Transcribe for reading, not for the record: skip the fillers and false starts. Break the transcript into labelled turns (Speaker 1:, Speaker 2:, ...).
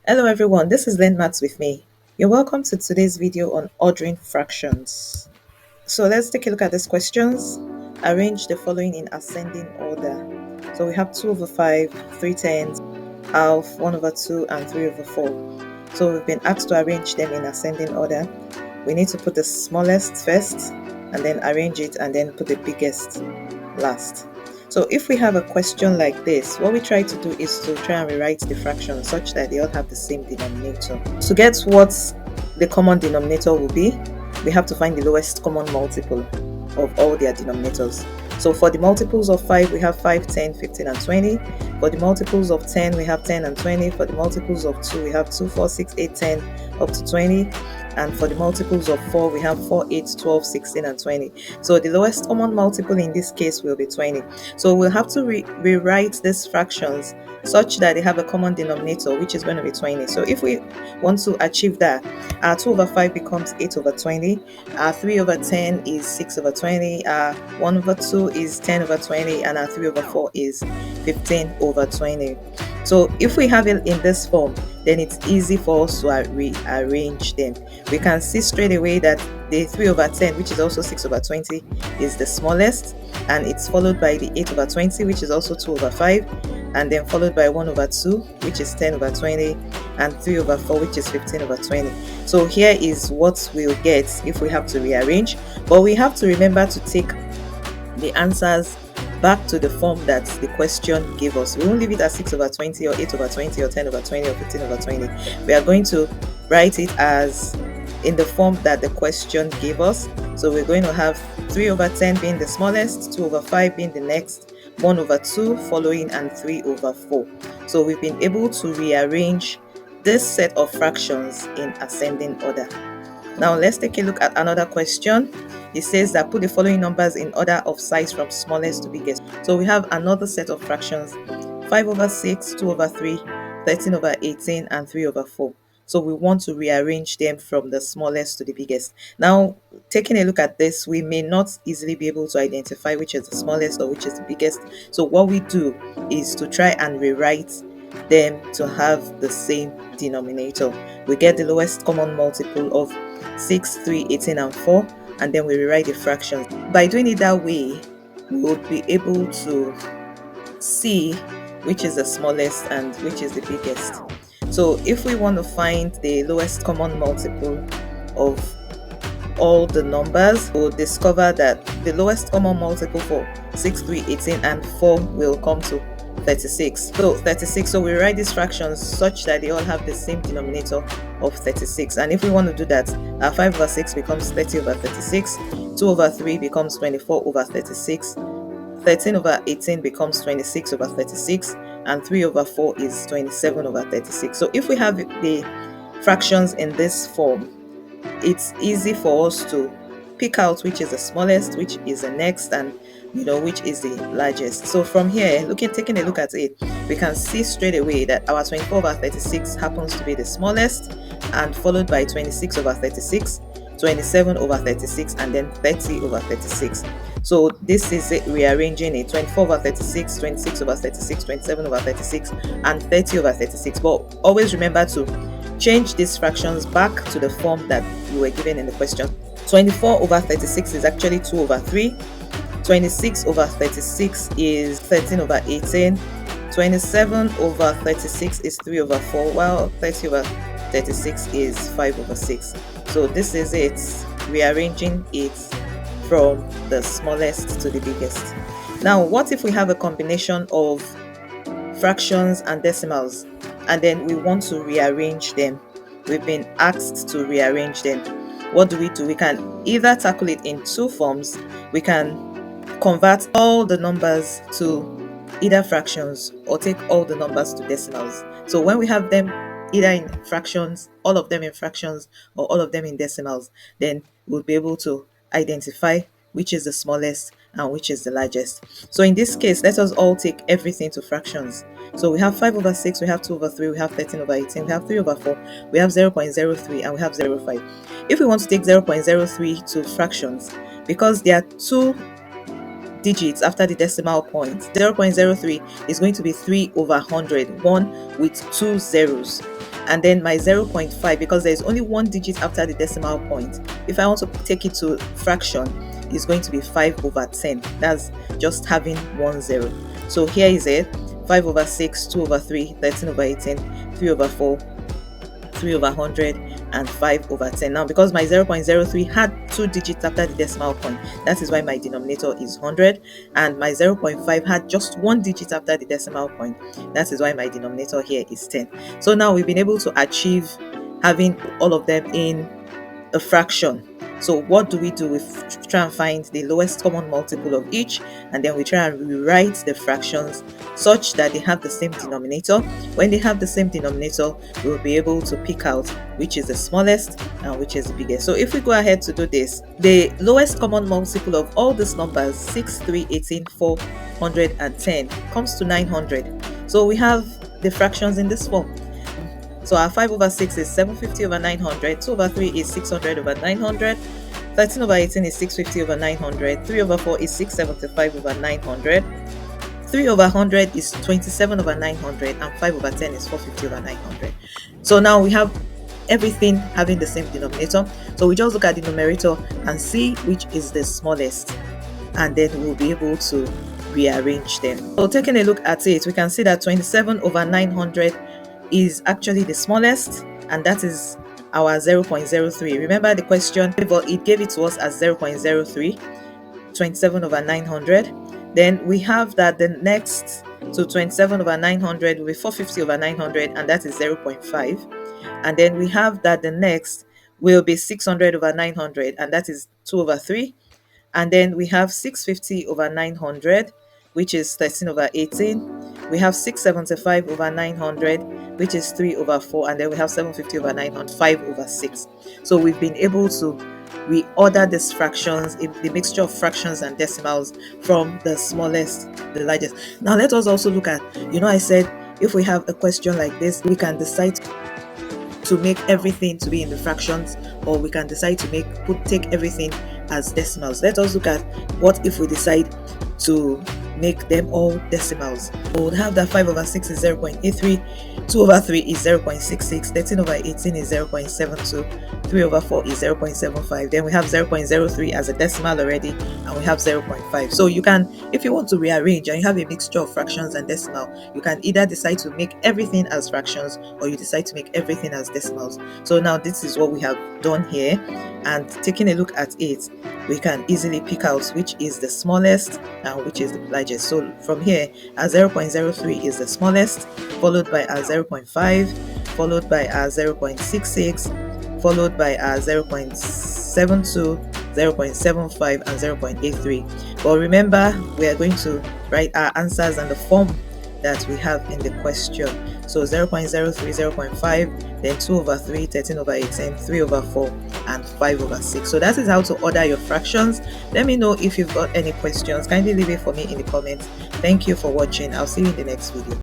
Speaker 1: Hello everyone, this is Len Maths with me. You're welcome to today's video on ordering fractions. So let's take a look at these questions. Arrange the following in ascending order. So we have 2 over 5, 3 tenths, half, 1 over 2, and 3 over 4. So we've been asked to arrange them in ascending order. We need to put the smallest first, and then arrange it, and then put the biggest last. So if we have a question like this, what we try to do is to try and rewrite the fractions such that they all have the same denominator. To get what the common denominator will be, we have to find the lowest common multiple of all their denominators. So for the multiples of 5, we have 5, 10, 15, and 20. For the multiples of 10, we have 10 and 20. For the multiples of 2, we have 2, 4, 6, 8, 10, up to 20. And for the multiples of 4, we have 4, 8, 12, 16, and 20. So the lowest common multiple in this case will be 20. So we'll have to rewrite these fractions such that they have a common denominator, which is going to be 20. So if we want to achieve that, our 2 over 5 becomes 8 over 20, our 3 over 10 is 6 over 20, our 1 over 2 is 10 over 20, and our 3 over 4 is 15 over 20. So if we have it in this form, then it's easy for us to rearrange them. We can see straight away that the 3 over 10, which is also 6 over 20, is the smallest, and it's followed by the 8 over 20, which is also 2 over 5, and then followed by 1 over 2, which is 10 over 20, and 3 over 4, which is 15 over 20. So here is what we'll get if we have to rearrange, but we have to remember to take the answers back to the form that the question gave us. We won't leave it as 6 over 20 or 8 over 20 or 10 over 20 or 15 over 20. We are going to write it as in the form that the question gave us. So we're going to have 3 over 10 being the smallest, 2 over 5 being the next, 1 over 2 following, and 3 over 4. So we've been able to rearrange this set of fractions in ascending order. Now let's take a look at another question. It says that put the following numbers in order of size from smallest to biggest. So we have another set of fractions: 5 over 6, 2 over 3, 13 over 18, and 3 over 4. So we want to rearrange them from the smallest to the biggest. Now, taking a look at this, we may not easily be able to identify which is the smallest or which is the biggest. So what we do is to try and rewrite them to have the same denominator. We get the lowest common multiple of 6, 3, 18, and 4, and then we rewrite the fractions. By doing it that way, we will be able to see which is the smallest and which is the biggest. So if we want to find the lowest common multiple of all the numbers, we'll discover that the lowest common multiple for 6, 3, 18, and 4 will come to 36. So 36, so we write these fractions such that they all have the same denominator of 36. And if we want to do that, our 5 over 6 becomes 30 over 36, 2 over 3 becomes 24 over 36, 13 over 18 becomes 26 over 36, and 3 over 4 is 27 over 36. So if we have the fractions in this form, it's easy for us to pick out which is the smallest, which is the next, and which is the largest. So from here, taking a look at it, we can see straight away that our 24 over 36 happens to be the smallest, and followed by 26 over 36, 27 over 36, and then 30 over 36. So this is it, rearranging it: 24 over 36, 26 over 36, 27 over 36, and 30 over 36. But always remember to change these fractions back to the form that you were given in the question. 24 over 36 is actually 2 over 3. 26 over 36 is 13 over 18. 27 over 36 is 3 over 4, while 30 over 36 is 5 over 6. So this is it, rearranging it from the smallest to the biggest. Now, what if we have a combination of fractions and decimals, and then we want to rearrange them? We've been asked to rearrange them. What do? We can either tackle it in two forms. We can convert all the numbers to either fractions, or take all the numbers to decimals. So when we have them either in fractions, all of them in fractions, or all of them in decimals, then we'll be able to identify which is the smallest and which is the largest. So in this case, let us all take everything to fractions. So we have 5 over 6, we have 2 over 3, we have 13 over 18, we have 3 over 4, we have 0.03, and we have 0.5. If we want to take 0.03 to fractions, because there are two digits after the decimal point, 0.03 is going to be 3 over 100, 1 with 2 zeros. and then my 0.5, because there's only one digit after the decimal point. If I want to take it to fraction, it's going to be 5 over 10. That's just having 1 0. So here is it: 5 over 6, 2 over 3, 13 over 18, 3 over 4, 3 over 100, and 5 over 10. Now, because my 0.03 had 2 digits after the decimal point, that is why my denominator is 100, and my 0.5 had just 1 digit after the decimal point. That is why my denominator here is 10. So now we've been able to achieve having all of them in a fraction. So what do? We try and find the lowest common multiple of each, and then we try and rewrite the fractions such that they have the same denominator. When they have the same denominator, we'll be able to pick out which is the smallest and which is the biggest. So if we go ahead to do this, the lowest common multiple of all these numbers, 6, 3, 18, 4, 110, comes to 900. So we have the fractions in this form. So our 5 over 6 is 750 over 900, 2 over 3 is 600 over 900, 13 over 18 is 650 over 900, 3 over 4 is 675 over 900, 3 over 100 is 27 over 900, and 5 over 10 is 450 over 900. So now we have everything having the same denominator. So we just look at the numerator and see which is the smallest, and then we'll be able to rearrange them. So taking a look at it, we can see that 27 over 900 is actually the smallest, and that is our 0.03. Remember the question, it gave it to us as 0.03, 27 over 900. Then we have that the next to 27 over 900 will be 450 over 900, and that is 0.5. And then we have that the next will be 600 over 900, and that is 2 over 3. And then we have 650 over 900, which is 13 over 18. We have 675 over 900, which is 3 over 4. And then we have 750 over 900, 5 over 6. So we've been able to reorder these fractions, the mixture of fractions and decimals, from the smallest to the largest. Now let us also look at, I said if we have a question like this, we can decide to make everything to be in the fractions, or we can decide to take everything as decimals. Let us look at what if we decide to make them all decimals. We would have that 5 over 6 is 0.83, 2 over 3 is 0.66, 13 over 18 is 0.72, 3 over 4 is 0.75. Then we have 0.03 as a decimal already, and we have 0.5. So you can, if you want to rearrange and you have a mixture of fractions and decimal, you can either decide to make everything as fractions, or you decide to make everything as decimals. So now this is what we have done here, and taking a look at it, we can easily pick out which is the smallest and which is the largest. So from here, our 0.03 is the smallest, followed by our 0.5, followed by our 0.66, followed by our 0.72, 0.75, and 0.83. But remember, we are going to write our answers in the form that we have in the question. So 0.03, 0.5, then 2 over 3, 13 over 18, 3 over 4, and 5 over 6. So that is how to order your fractions. Let me know if you've got any questions. Kindly leave it for me in the comments. Thank you for watching. I'll see you in the next video.